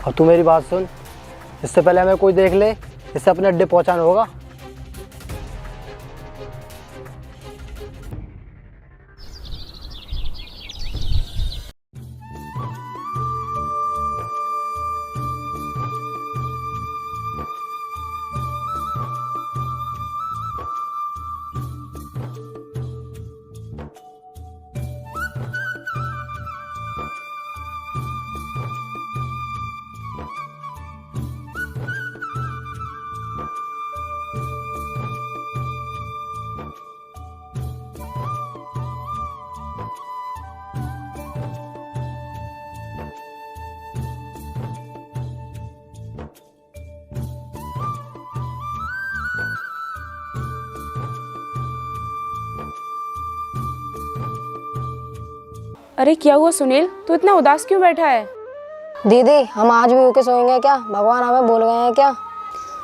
और तू मेरी बात सुन, इससे पहले हमें कोई देख ले, इससे अपने अड्डे पहुंचाना होगा। अरे क्या हुआ सुनील, तू इतना उदास क्यों बैठा है? दीदी, हम आज भी होके सोएंगे क्या? भगवान हमें भूल गए हैं क्या?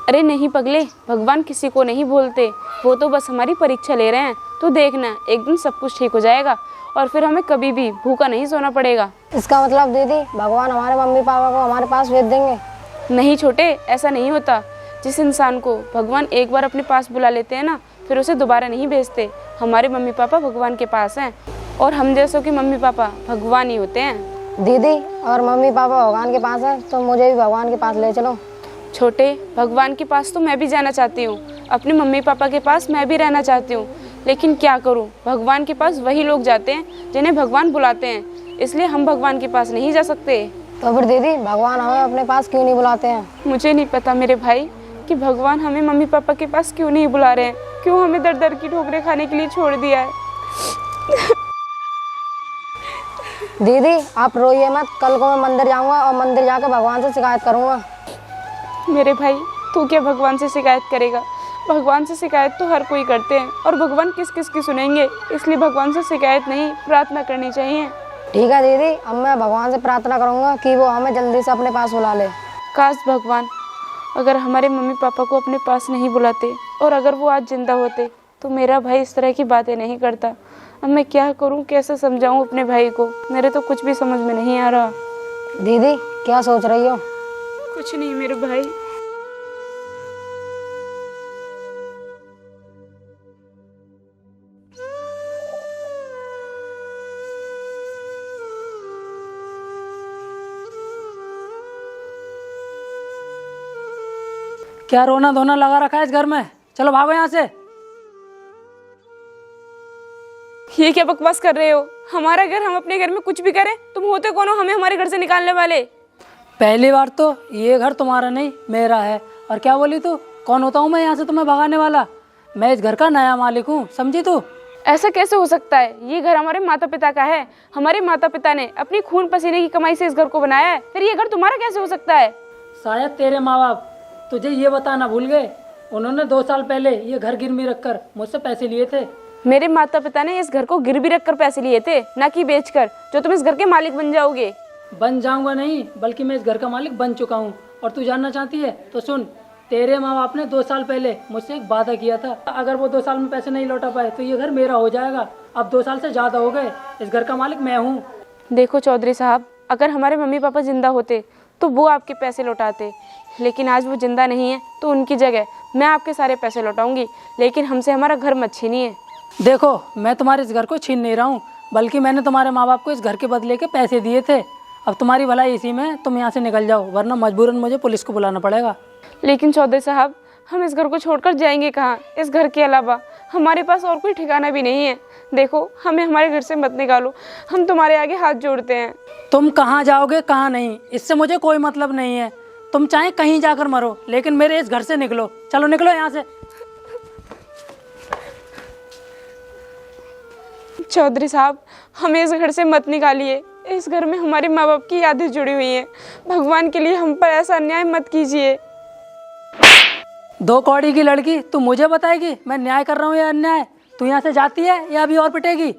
अरे नहीं पगले, भगवान किसी को नहीं भूलते, वो तो बस हमारी परीक्षा ले रहे हैं। तू देखना, एक दिन सब कुछ ठीक हो जाएगा और फिर हमें कभी भी भूखा नहीं सोना पड़ेगा। इसका मतलब दीदी, भगवान हमारे मम्मी पापा को हमारे पास भेज देंगे? नहीं छोटे, ऐसा नहीं होता। जिस इंसान को भगवान एक बार अपने पास बुला लेते हैं ना, फिर उसे दोबारा नहीं भेजते। हमारे मम्मी पापा भगवान के पास हैं और हम जैसों के मम्मी पापा भगवान ही होते हैं। दीदी, और मम्मी पापा भगवान के पास हैं तो मुझे भी भगवान के पास ले चलो। छोटे, भगवान के पास तो मैं भी जाना चाहती हूँ, अपने मम्मी पापा के पास मैं भी रहना चाहती हूँ, लेकिन क्या करूँ, भगवान के पास वही लोग जाते हैं जिन्हें भगवान बुलाते हैं, इसलिए हम भगवान के पास नहीं जा सकते। तो फिर दीदी, भगवान हमें अपने पास क्यों नहीं बुलाते हैं? मुझे नहीं पता मेरे भाई कि भगवान हमें मम्मी पापा के पास क्यों नहीं बुला रहे हैं, क्यों हमें दर दर की ठोकरें खाने के लिए छोड़ दिया है। दीदी, आप रोइए मत, कल को मैं मंदिर जाऊंगा और मंदिर जाकर भगवान से शिकायत करूंगा। मेरे भाई, तू क्या भगवान से शिकायत करेगा? भगवान से शिकायत तो हर कोई करते हैं और भगवान किस किस की सुनेंगे, इसलिए भगवान से शिकायत नहीं, प्रार्थना करनी चाहिए। ठीक है दीदी, अब मैं भगवान से प्रार्थना करूंगा कि वो हमें जल्दी से अपने पास बुला ले। काश भगवान अगर हमारे मम्मी पापा को अपने पास नहीं बुलाते और अगर वो आज जिंदा होते तो मेरा भाई इस तरह की बातें नहीं करता। अब मैं क्या करूं, कैसे समझाऊं अपने भाई को, मेरे तो कुछ भी समझ में नहीं आ रहा। दीदी, क्या सोच रही हो? कुछ नहीं मेरे भाई। क्या रोना धोना लगा रखा है इस घर में? चलो भागो यहाँ से। ये क्या बकवास कर रहे हो? हमारा घर, हम अपने घर में कुछ भी करें, तुम होते कौन हो हमें हमारे घर से निकालने वाले? पहली बार तो ये घर तुम्हारा नहीं मेरा है। और क्या बोली तू? कौन होता हूँ मैं यहाँ से तुम्हें भगाने वाला? मैं इस घर का नया मालिक हूँ, समझी तू? ऐसा कैसे हो सकता है? ये घर हमारे माता पिता का है, हमारे माता पिता ने अपनी खून पसीने की कमाई से इस घर को बनाया है, फिर ये घर तुम्हारा कैसे हो सकता है? शायद तेरे माँ बाप तुझे ये बताना भूल गए, उन्होंने 2 साल पहले ये घर गिरवी रखकर मुझसे पैसे लिए थे। मेरे माता पिता ने इस घर को गिरवी रखकर पैसे लिए थे, ना कि बेचकर, जो तुम इस घर के मालिक बन जाओगे। बन जाऊंगा नहीं, बल्कि मैं इस घर का मालिक बन चुका हूँ। और तू जानना चाहती है तो सुन, तेरे माँ बाप ने 2 साल पहले मुझसे एक वादा किया था, अगर वो 2 साल में पैसे नहीं लौटा पाए तो ये घर मेरा हो जाएगा। अब 2 साल से ज़्यादा हो गए, इस घर का मालिक मैं हूँ। देखो चौधरी साहब, अगर हमारे मम्मी पापा जिंदा होते तो वो आपके पैसे लौटाते, लेकिन आज वो जिंदा नहीं है तो उनकी जगह मैं आपके सारे पैसे लौटाऊंगी, लेकिन हमसे हमारा घर मत छीनिए। देखो, मैं तुम्हारे इस घर को छीन नहीं रहा हूँ, बल्कि मैंने तुम्हारे माँ बाप को इस घर के बदले के पैसे दिए थे। अब तुम्हारी भलाई इसी में, तुम यहाँ से निकल जाओ, वरना मजबूरन मुझे पुलिस को बुलाना पड़ेगा। लेकिन चौधरी साहब, हम इस घर को छोड़कर जाएंगे कहाँ? इस घर के अलावा हमारे पास और कोई ठिकाना भी नहीं है। देखो, हमें हमारे घर से मत निकालो, हम तुम्हारे आगे हाथ जोड़ते हैं। तुम कहाँ जाओगे कहाँ नहीं, इससे मुझे कोई मतलब नहीं है। तुम चाहे कहीं जाकर मरो, लेकिन मेरे इस घर से निकलो। चलो निकलो यहाँ से। चौधरी साहब, हमें इस घर से मत निकालिए, इस घर में हमारे माँ बाप की यादें जुड़ी हुई हैं। भगवान के लिए हम पर ऐसा अन्याय मत कीजिए। 2 कौड़ी की लड़की, तू मुझे बताएगी मैं न्याय कर रहा हूँ या अन्याय? तू यहाँ से जाती है या अभी और पिटेगी?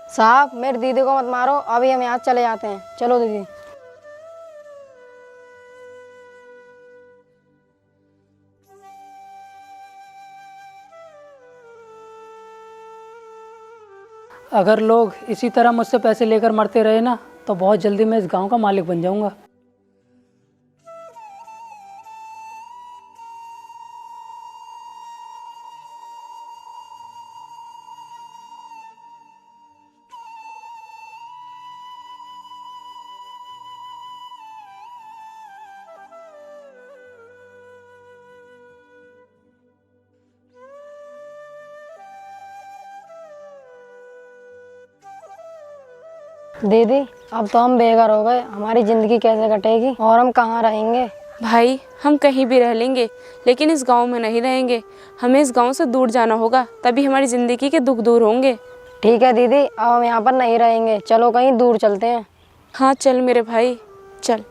साहब, मेरी दीदी को मत मारो, अभी हम यहाँ चले जाते हैं। चलो दीदी। अगर लोग इसी तरह मुझसे पैसे लेकर मरते रहे ना तो बहुत जल्दी मैं इस गांव का मालिक बन जाऊंगा। दीदी अब तो हम बेघर हो गए, हमारी जिंदगी कैसे कटेगी और हम कहाँ रहेंगे? भाई हम कहीं भी रह लेंगे लेकिन इस गांव में नहीं रहेंगे। हमें इस गांव से दूर जाना होगा, तभी हमारी ज़िंदगी के दुख दूर होंगे। ठीक है दीदी, अब हम यहाँ पर नहीं रहेंगे, चलो कहीं दूर चलते हैं। हाँ चल मेरे भाई चल।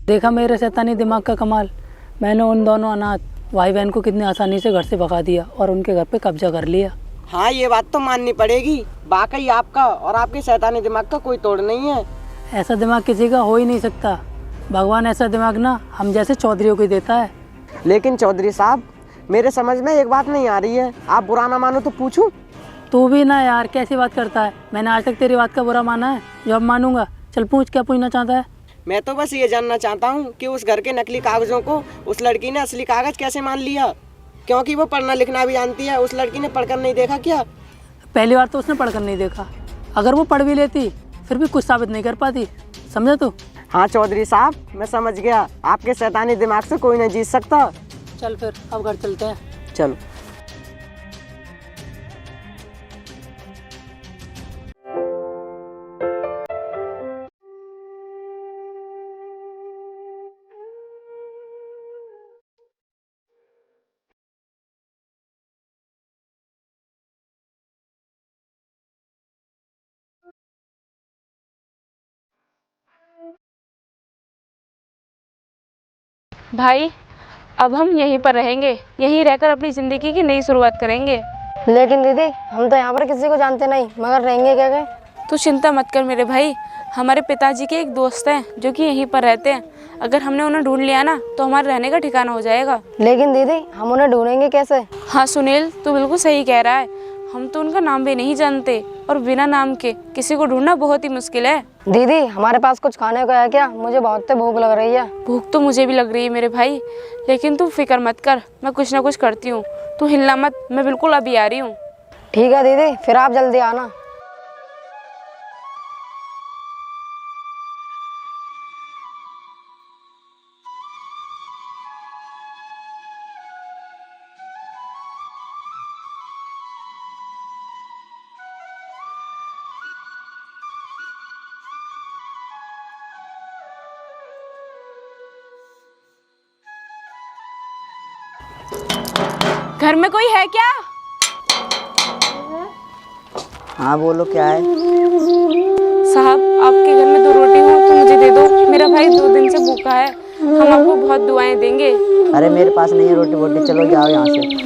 देखा मेरे शैतानी दिमाग का कमाल। मैंने उन दोनों अनाथ भाई बहन को कितनी आसानी से घर से भगा दिया और उनके घर पे कब्जा कर लिया। हाँ ये बात तो माननी पड़ेगी, वाकई आपका और आपके शैतानी दिमाग का कोई तोड़ नहीं है। ऐसा दिमाग किसी का हो ही नहीं सकता। भगवान ऐसा दिमाग ना हम जैसे चौधरीयों को देता है। लेकिन चौधरी साहब मेरे समझ में एक बात नहीं आ रही है, आप बुरा ना मानो तो पूछूं? तू भी ना यार कैसी बात करता है, मैंने आज तक तेरी बात का बुरा माना है जो अब मानूंगा। चल पूछ, क्या पूछना चाहता है? मैं तो बस ये जानना चाहता हूँ कि उस घर के नकली कागजों को उस लड़की ने असली कागज कैसे मान लिया? क्योंकि वो पढ़ना लिखना भी जानती है। उस लड़की ने पढ़कर नहीं देखा क्या? पहली बार तो उसने पढ़कर नहीं देखा, अगर वो पढ़ भी लेती फिर भी कुछ साबित नहीं कर पाती, समझा तू? हाँ चौधरी साहब मैं समझ गया, आपके शैतानी दिमाग से कोई नहीं जीत सकता। चल फिर अब घर चलते हैं। चलो। भाई अब हम यहीं पर रहेंगे, यहीं रहकर अपनी ज़िंदगी की नई शुरुआत करेंगे। लेकिन दीदी हम तो यहाँ पर किसी को जानते नहीं, मगर रहेंगे क्या गए? तू चिंता मत कर मेरे भाई, हमारे पिताजी के एक दोस्त हैं जो कि यहीं पर रहते हैं। अगर हमने उन्हें ढूंढ लिया ना तो हमारे रहने का ठिकाना हो जाएगा। लेकिन दीदी हम उन्हें ढूंढेंगे कैसे? हाँ सुनील तू बिल्कुल सही कह रहा है, हम तो उनका नाम भी नहीं जानते और बिना नाम के किसी को ढूंढना बहुत ही मुश्किल है। दीदी हमारे पास कुछ खाने को है क्या? मुझे बहुत भूख लग रही है। भूख तो मुझे भी लग रही है मेरे भाई, लेकिन तू फिक्र मत कर, मैं कुछ ना कुछ करती हूँ। तू हिलना मत, मैं बिल्कुल अभी आ रही हूँ। ठीक है दीदी, फिर आप जल्दी आना। घर में कोई है क्या? हाँ बोलो क्या है? साहब आपके घर में 2 रोटी हो तो मुझे दे दो, मेरा भाई 2 दिन से भूखा है, हम आपको बहुत दुआएं देंगे। अरे मेरे पास नहीं है रोटी वोटी, चलो जाओ यहाँ से।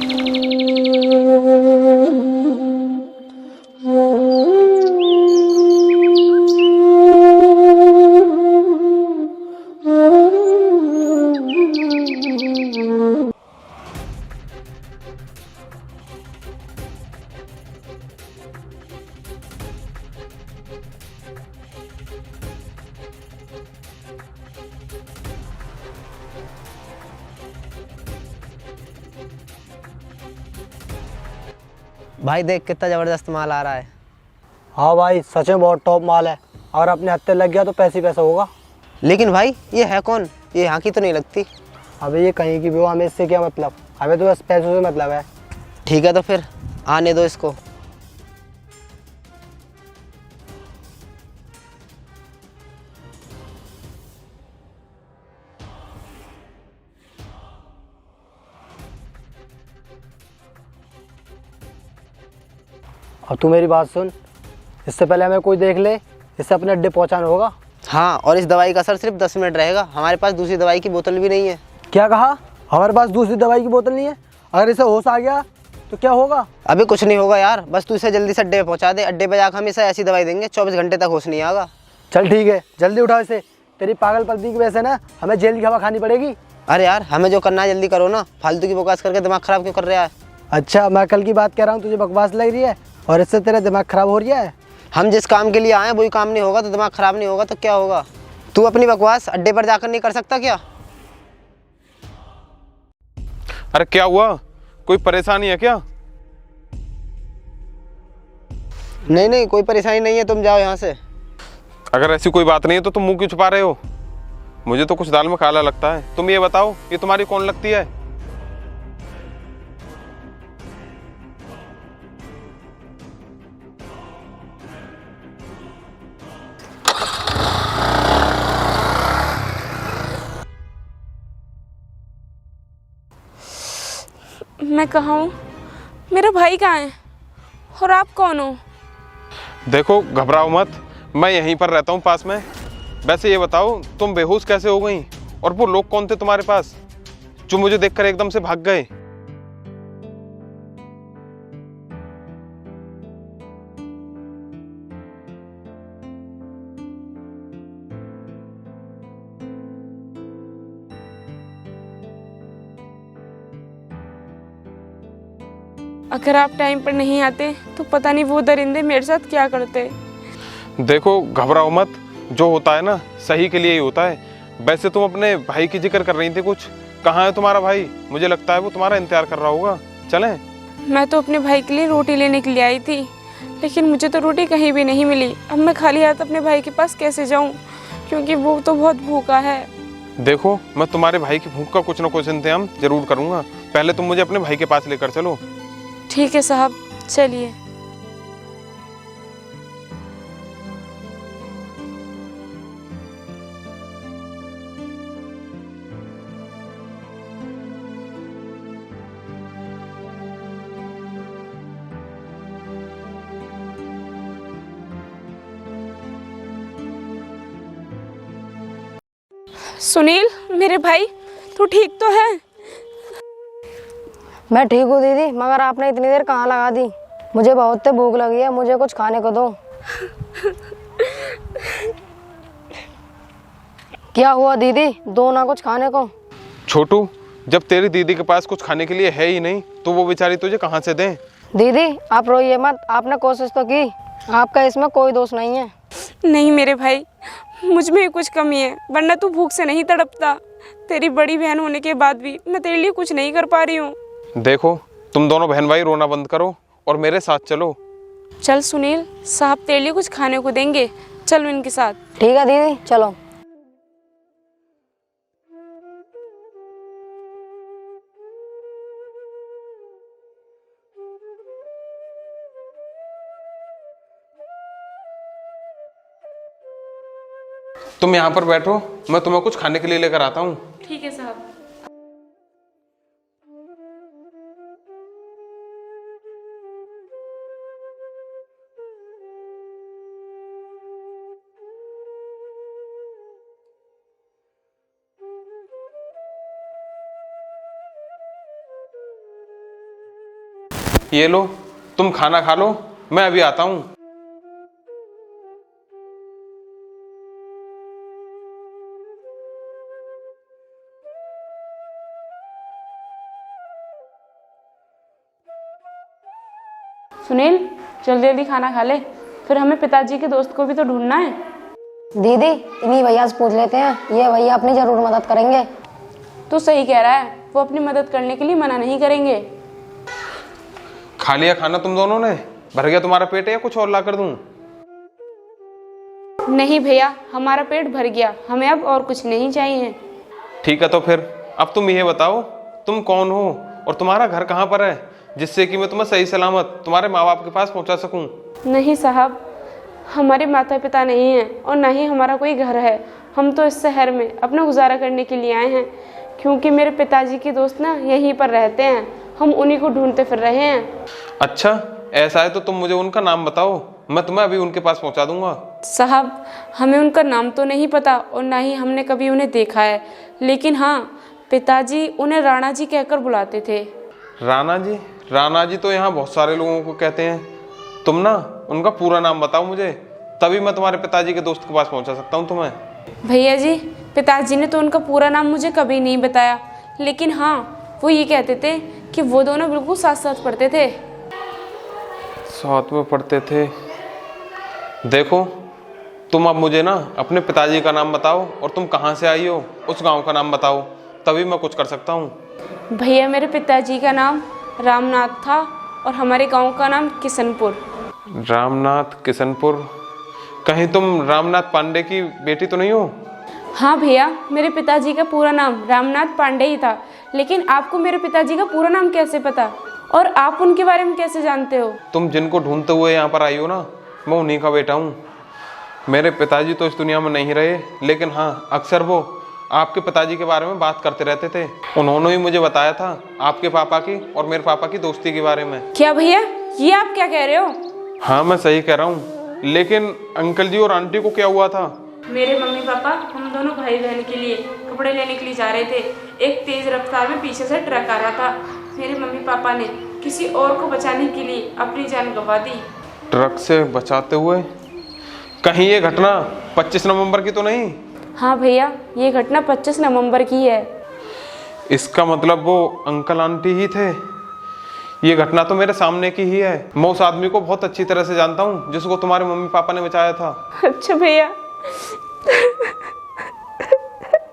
भाई देख कितना ज़बरदस्त माल आ रहा है। हाँ भाई सच में बहुत टॉप माल है, और अपने हत्थे लग गया तो पैसे ही पैसा होगा। लेकिन भाई ये है कौन? ये यहाँ की तो नहीं लगती। अबे ये कहीं की भी हो, हमें इससे क्या मतलब, हमें तो बस पैसों से मतलब है। ठीक है तो फिर आने दो इसको। अब तू मेरी बात सुन, इससे पहले हमें कोई देख ले, इससे अपने अड्डे पहुंचाना होगा। हाँ, और इस दवाई का असर सिर्फ 10 मिनट रहेगा। हमारे पास दूसरी दवाई की बोतल भी नहीं है। क्या कहा? हमारे पास दूसरी दवाई की बोतल नहीं है? अगर इसे होश आ गया तो क्या होगा? अभी कुछ नहीं होगा यार, बस तू इसे जल्दी से अड्डे पे पहुंचा दे। अड्डे पे जाकर हम इसे ऐसी दवाई देंगे 24 घंटे तक होश नहीं आएगा। चल ठीक है, जल्दी उठा इसे। तेरी पागलपंती की वजह से ना हमें जेल की हवा खानी पड़ेगी। अरे यार, हमें जो करना है जल्दी करो ना, फालतू की बकवास करके दिमाग खराब क्यों कर रहा है? अच्छा, मैं कल की बात कह रहा हूँ, तुझे बकवास लग रही है और इससे तेरा दिमाग खराब हो रहा है। हम जिस काम के लिए आए वही काम नहीं होगा तो दिमाग खराब नहीं होगा तो क्या होगा? तू अपनी बकवास अड्डे पर जाकर नहीं कर सकता क्या? अरे क्या हुआ, कोई परेशानी है क्या? नहीं नहीं, कोई परेशानी नहीं है, तुम जाओ यहाँ से। अगर ऐसी कोई बात नहीं है तो तुम मुंह क्यों छुपा रहे हो? मुझे तो कुछ दाल में काला लगता है। तुम ये बताओ, ये तुम्हारी कौन लगती है? मैं कहाँ हूँ? मेरा भाई कहाँ है? और आप कौन हो? देखो, घबराओ मत, मैं यहीं पर रहता हूँ पास में। वैसे ये बताओ, तुम बेहोश कैसे हो गई? और वो लोग कौन थे तुम्हारे पास जो मुझे देखकर एकदम से भाग गए? अगर आप टाइम पर नहीं आते तो पता नहीं वो दरिंदे मेरे साथ क्या करते। देखो, घबराओ मत, जो होता है ना सही के लिए ही होता है। वैसे तुम अपने भाई की जिक्र कर रही थी कुछ, कहाँ है तुम्हारा भाई? मुझे लगता है वो तुम्हारा इंतजार कर रहा होगा। चलें? मैं तो अपने भाई के लिए रोटी लेने के लिए आई थी, लेकिन मुझे तो रोटी कहीं भी नहीं मिली। अब मैं खाली हाथ अपने भाई के पास कैसे जाऊं, क्योंकि वो तो बहुत भूखा है। देखो, मैं तुम्हारे भाई की भूख का कुछ ना कुछ इंतजाम जरूर करूंगा। पहले तुम मुझे अपने भाई के पास लेकर चलो। ठीक है साहब, चलिए। सुनील, मेरे भाई, तू ठीक तो है? मैं ठीक हूँ दीदी, मगर आपने इतनी देर कहाँ लगा दी? मुझे बहुत भूख लगी है, मुझे कुछ खाने को दो। क्या हुआ दीदी, दो ना कुछ खाने को। छोटू, जब तेरी दीदी के पास कुछ खाने के लिए है ही नहीं तो वो बेचारी तुझे कहाँ से दें? दीदी आप रोइए मत, आपने कोशिश तो की, आपका इसमें कोई दोष नहीं है। नहीं मेरे भाई, मुझ में ही कुछ कमी है, वरना तू भूख से नहीं तड़पता। तेरी बड़ी बहन होने के बाद भी मैं तेरे लिए कुछ नहीं कर पा रही हूँ। देखो, तुम दोनों बहन भाई रोना बंद करो और मेरे साथ चलो। चल सुनील, साहब तेरे लिए कुछ खाने को देंगे, चल इनके साथ। ठीक है दीदी, चलो। तुम यहाँ पर बैठो, मैं तुम्हें कुछ खाने के लिए लेकर आता हूँ। ठीक है साहब। ये लो, तुम खाना खा लो, मैं अभी आता हूँ। सुनील, जल्दी जल्दी खाना खा ले, फिर हमें पिताजी के दोस्त को भी तो ढूंढना है। दीदी इन्हीं भैया से पूछ लेते हैं, ये भैया अपनी जरूर मदद करेंगे। तू सही कह रहा है, वो अपनी मदद करने के लिए मना नहीं करेंगे। खा लिया खाना तुम दोनों ने? भर गया तुम्हारा पेट या कुछ और ला कर दूं? नहीं भैया, हमारा पेट भर गया, हमें अब और कुछ नहीं चाहिए। ठीक है तो फिर अब तुम ये बताओ, तुम कौन हो और तुम्हारा घर कहाँ पर है? जिससे कि मैं तुम्हें सही सलामत तुम्हारे माँ बाप के पास पहुंचा सकूं। नहीं साहब, हमारे माता पिता नहीं हैं और ना ही हमारा कोई घर है। हम तो इस शहर में अपना गुजारा करने के लिए आए हैं, क्योंकि मेरे पिताजी के दोस्त ना यहीं पर रहते हैं। हम उन्हीं को ढूंढते फिर रहे हैं। अच्छा, ऐसा है तो तुम मुझे उनका नाम बताओ, मैं तुम्हें अभी उनके पास पहुंचा दूंगा। साहब, हमें उनका नाम तो नहीं पता और ना ही हमने कभी उन्हें देखा है, लेकिन हाँ, पिताजी उन्हें राणा जी कहकर बुलाते थे। राणा जी? राणा जी तो यहाँ बहुत सारे लोगों को कहते हैं। तुम ना उनका पूरा नाम बताओ मुझे, तभी मैं तुम्हारे पिताजी के दोस्त के पास पहुंचा सकता हूँ तुम्हें। भैया जी, पिताजी ने तो उनका पूरा नाम मुझे कभी नहीं बताया, लेकिन हाँ, वो ये कहते थे कि वो दोनों बिल्कुल साथ साथ पढ़ते थे। साथ में पढ़ते थे? देखो, तुम अब मुझे ना अपने पिताजी का नाम बताओ और तुम कहाँ से आई हो उस गांव का नाम बताओ, तभी मैं कुछ कर सकता हूँ। भैया, मेरे पिताजी का नाम रामनाथ था और हमारे गांव का नाम किशनपुर। रामनाथ, किशनपुर? कहीं तुम रामनाथ पांडे की बेटी तो नहीं हो? हाँ भैया, मेरे पिताजी का पूरा नाम रामनाथ पांडे ही था, लेकिन आपको मेरे पिताजी का पूरा नाम कैसे पता और आप उनके बारे में कैसे जानते हो? तुम जिनको ढूंढते हुए यहाँ पर आई हो ना, मैं उन्हीं का बेटा हूँ। मेरे पिताजी तो इस दुनिया में नहीं रहे, लेकिन हाँ, अक्सर वो आपके पिताजी के बारे में बात करते रहते थे। उन्होंने ही मुझे बताया था आपके पापा की और मेरे पापा की दोस्ती के बारे में। क्या भैया, ये आप क्या कह रहे हो? हाँ, मैं सही कह रहा हूँ, लेकिन अंकल जी और आंटी को क्या हुआ था? मेरे मम्मी पापा हम दोनों भाई बहन के लिए कपड़े लेने के लिए जा रहे थे। एक तेज रफ्तार में पीछे से ट्रक आ रहा था। मेरे मम्मी पापा ने किसी और को बचाने के लिए अपनी जान गंवा दी। ट्रक से बचाते हुए? कहीं ये घटना 25 नवंबर की तो नहीं? हाँ भैया, ये घटना 25 नवंबर की है। इसका मतलब वो अंकल आंटी ही थे। ये घटना तो मेरे सामने की ही है। मैं उस आदमी को बहुत अच्छी तरह से जानता हूँ जिसको तुम्हारे मम्मी पापा ने बचाया था। अच्छा भैया,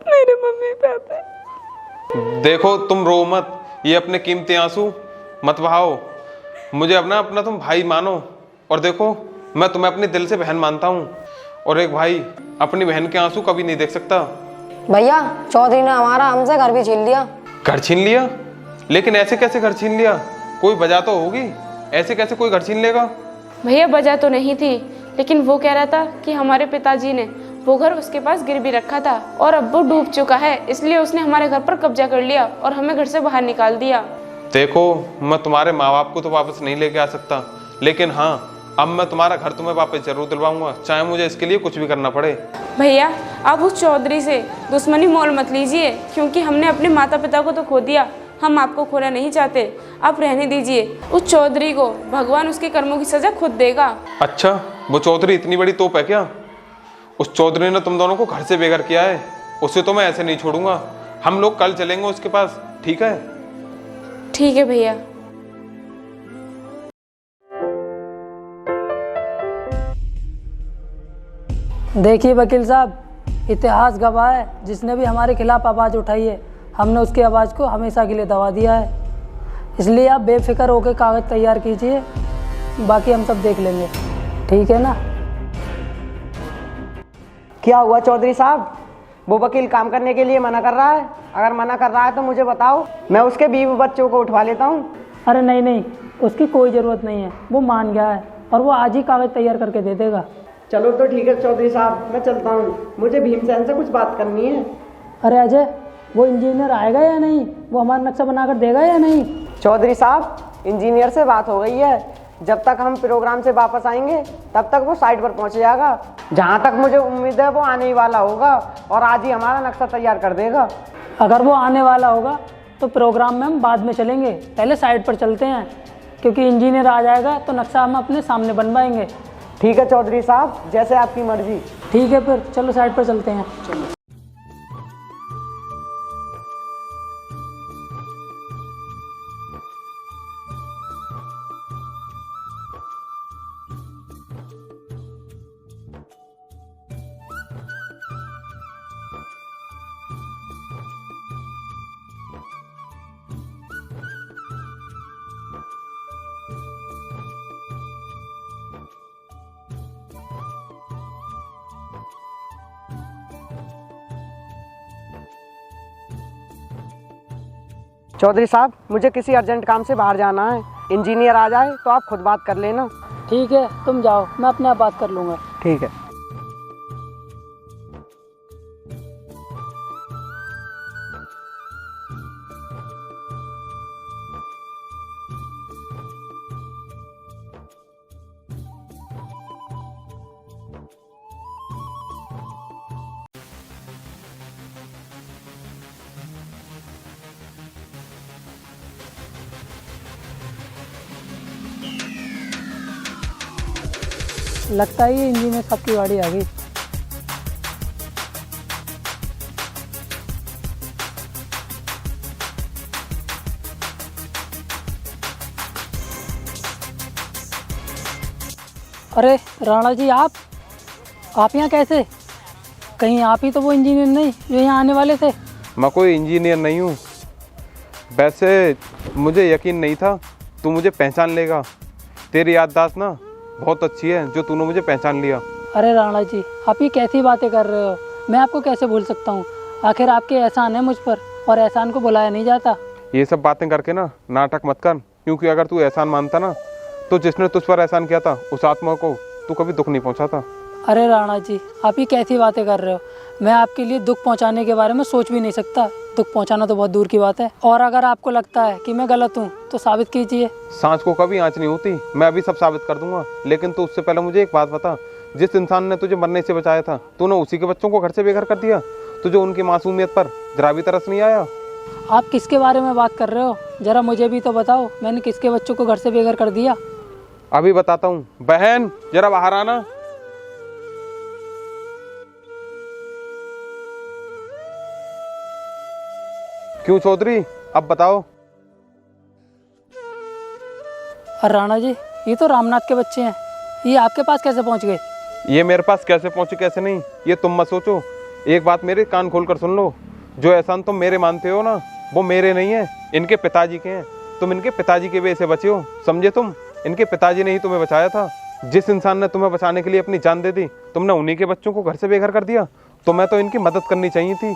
मेरे मम्मी पापा। देखो, तुम रो मत, ये अपने कीमती आंसू मत बहाओ। मुझे अपना तुम भाई मानो, और देखो, मैं तुम्हें अपने दिल से बहन मानता हूँ, और एक भाई अपनी बहन के आंसू कभी नहीं देख सकता। भैया, चौधरी ने हमारा हमसे घर भी छीन लिया। घर छीन लिया? लेकिन ऐसे कैसे घर छीन लिया? कोई वजह तो होगी, ऐसे कैसे कोई घर छीन लेगा? भैया, वजह तो नहीं थी, लेकिन वो कह रहा था कि हमारे पिताजी ने वो घर उसके पास गिरवी रखा था और अब वो डूब चुका है, इसलिए उसने हमारे घर पर कब्जा कर लिया और हमें घर से बाहर निकाल दिया। देखो, मैं तुम्हारे माँ बाप को तो वापस नहीं लेके आ सकता, लेकिन हाँ, अब मैं तुम्हारा घर तुम्हें वापस जरूर दिलवाऊंगा, चाहे मुझे इसके लिए कुछ भी करना पड़े। भैया, आप उस चौधरी से दुश्मनी मोल मत लीजिए, क्योंकि हमने अपने माता पिता को तो खो दिया, हम आपको खोना नहीं चाहते। आप रहने दीजिए। उस चौधरी को भगवान उसके कर्मों की सजा खुद देगा। अच्छा, वो चौधरी इतनी बड़ी तोप है क्या? उस चौधरी ने तुम दोनों को घर से बेघर किया है, उसे तो मैं ऐसे नहीं छोड़ूंगा। हम लोग कल चलेंगे उसके पास, ठीक है? ठीक है भैया। देखिए वकील साहब, इतिहास गवाह है, जिसने भी हमारे खिलाफ आवाज़ उठाई है, हमने उसकी आवाज़ को हमेशा के लिए दबा दिया है। इसलिए आप बेफिक्र होकर कागज़ तैयार कीजिए, बाकी हम सब देख लेंगे, ठीक है ना? क्या हुआ चौधरी साहब? वो वकील काम करने के लिए मना कर रहा है? अगर मना कर रहा है तो मुझे बताओ, मैं उसके बीवी बच्चों को उठवा लेता हूँ। अरे नहीं नहीं, उसकी कोई ज़रूरत नहीं है, वो मान गया है और वो आज ही कागज़ तैयार करके दे देगा। चलो तो ठीक है चौधरी साहब, मैं चलता हूँ, मुझे भीमसेन से कुछ बात करनी है। अरे अजय, वो इंजीनियर आएगा या नहीं? वो हमारा नक्शा बनाकर देगा या नहीं? चौधरी साहब, इंजीनियर से बात हो गई है, जब तक हम प्रोग्राम से वापस आएंगे तब तक वो साइट पर पहुंच जाएगा। जहां तक मुझे उम्मीद है वो आने ही वाला होगा और आज ही हमारा नक्शा तैयार कर देगा। अगर वो आने वाला होगा तो प्रोग्राम में हम बाद में चलेंगे, पहले साइट पर चलते हैं, क्योंकि इंजीनियर आ जाएगा तो नक्शा हम अपने सामने बनवाएंगे। ठीक है चौधरी साहब, जैसे आपकी मर्जी। ठीक है, फिर चलो साइट पर चलते हैं। चौधरी साहब, मुझे किसी अर्जेंट काम से बाहर जाना है। इंजीनियर आ जाए तो आप खुद बात कर लेना। ठीक है, तुम जाओ, मैं अपने आप बात कर लूँगा। ठीक है। लगता है ये इंजीनियर साहब की गाड़ी आ गई। अरे राणा जी, आप यहाँ कैसे? कहीं आप ही तो वो इंजीनियर नहीं जो यहाँ आने वाले थे? मैं कोई इंजीनियर नहीं हूँ। वैसे मुझे यकीन नहीं था तू मुझे पहचान लेगा। तेरी याददाश्त ना बहुत अच्छी है जो तूने मुझे पहचान लिया। अरे राणा जी, आप ये कैसी बातें कर रहे हो? मैं आपको कैसे भूल सकता हूँ? आखिर आपके एहसान है मुझ पर, और एहसान को भुलाया नहीं जाता। ये सब बातें करके ना नाटक मत कर, क्योंकि अगर तू एहसान मानता ना तो जिसने तुझ पर एहसान किया था उस आत्मा को तू कभी दुख नहीं पहुँचाता। अरे राणा जी, आप ये कैसी बातें कर रहे हो? मैं आपके लिए दुख पहुंचाने के बारे में सोच भी नहीं सकता। दुख पहुंचाना तो बहुत दूर की बात है। और अगर आपको लगता है कि मैं गलत हूं तो साबित कीजिए। सांच को कभी आँच नहीं होती, मैं अभी सब साबित कर दूंगा। लेकिन तू उससे पहले मुझे एक बात बता, जिस इंसान ने तुझे मरने से बचाया था तूने उसी के बच्चों को घर से बेघर कर दिया। तुझे उनकी मासूमियत पर जरा भी तरस नहीं आया? आप किसके बारे में बात कर रहे हो? जरा मुझे भी तो बताओ, मैंने किसके बच्चों को घर से बेघर कर दिया? अभी बताता हूँ। बहन, जरा बाहर आना। क्यों चौधरी, अब बताओ। और राणा जी, ये तो रामनाथ के बच्चे हैं, ये आपके पास कैसे पहुंच गए? ये मेरे पास कैसे पहुंचे कैसे नहीं, ये तुम मत सोचो। एक बात मेरे कान खोल कर सुन लो, जो एहसान तुम मेरे मानते हो ना, वो मेरे नहीं है, इनके पिताजी के हैं। तुम इनके पिताजी की वजह से बचे हो, समझे तुम? इनके पिताजी ने ही तुम्हें बचाया था। जिस इंसान ने तुम्हें बचाने के लिए अपनी जान दे दी, तुमने उन्हीं के बच्चों को घर से बेघर कर दिया। तुम्हें तो इनकी मदद करनी चाहिए थी।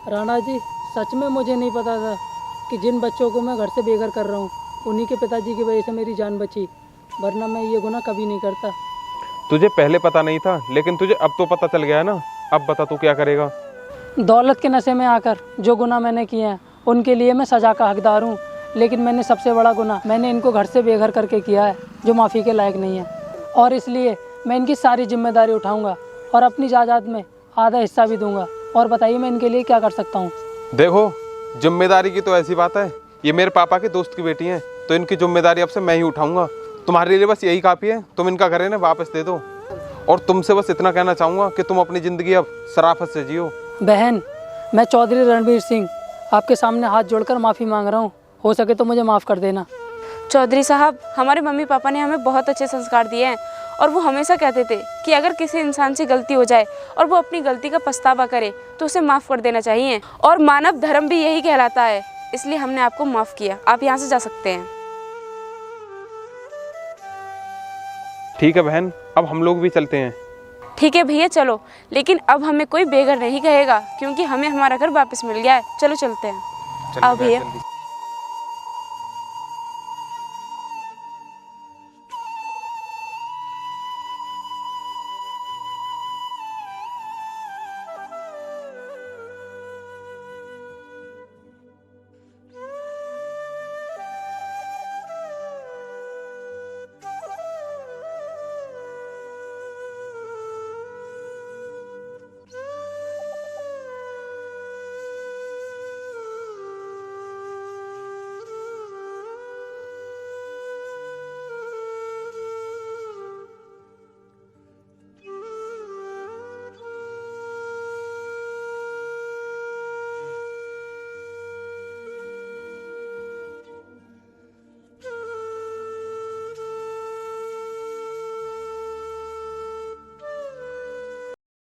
राणा जी, सच में मुझे नहीं पता था कि जिन बच्चों को मैं घर से बेघर कर रहा हूँ उन्हीं के पिताजी की वजह से मेरी जान बची, वरना मैं ये गुनाह कभी नहीं करता। तुझे पहले पता नहीं था, लेकिन तुझे अब तो पता चल गया ना। अब बता तू क्या करेगा? दौलत के नशे में आकर जो गुनाह मैंने किए हैं उनके लिए मैं सज़ा का हकदार हूँ, लेकिन मैंने सबसे बड़ा गुनाह मैंने इनको घर से बेघर करके किया है, जो माफ़ी के लायक नहीं है। और इसलिए मैं इनकी सारी जिम्मेदारी उठाऊँगा और अपनी जायदाद में आधा हिस्सा भी दूंगा। और बताइए मैं इनके लिए क्या कर सकता हूँ? देखो, जिम्मेदारी की तो ऐसी बात है, ये मेरे पापा के दोस्त की बेटी हैं, तो इनकी जिम्मेदारी अब से मैं ही उठाऊंगा। तुम्हारे लिए बस यही काफ़ी है, तुम इनका घर है ना वापस दे दो। और तुमसे बस इतना कहना चाहूँगा कि तुम अपनी ज़िंदगी अब शराफत से जियो। बहन, मैं चौधरी रणवीर सिंह आपके सामने हाथ जोड़कर माफ़ी मांग रहा हूँ, हो सके तो मुझे माफ़ कर देना। चौधरी साहब, हमारे मम्मी पापा ने हमें बहुत अच्छे संस्कार दिए हैं, और वो हमेशा कहते थे कि अगर किसी इंसान से गलती हो जाए और वो अपनी गलती का पछतावा करे तो उसे माफ़ कर देना चाहिए। और मानव धर्म भी यही कहलाता है, इसलिए हमने आपको माफ़ किया। आप यहाँ से जा सकते हैं। ठीक है बहन, अब हम लोग भी चलते हैं। ठीक है भैया, चलो, लेकिन अब हमें कोई बेघर नहीं कहेगा, क्योंकि हमें हमारा घर वापस मिल गया है। चलो चलते हैं। आओ भैया।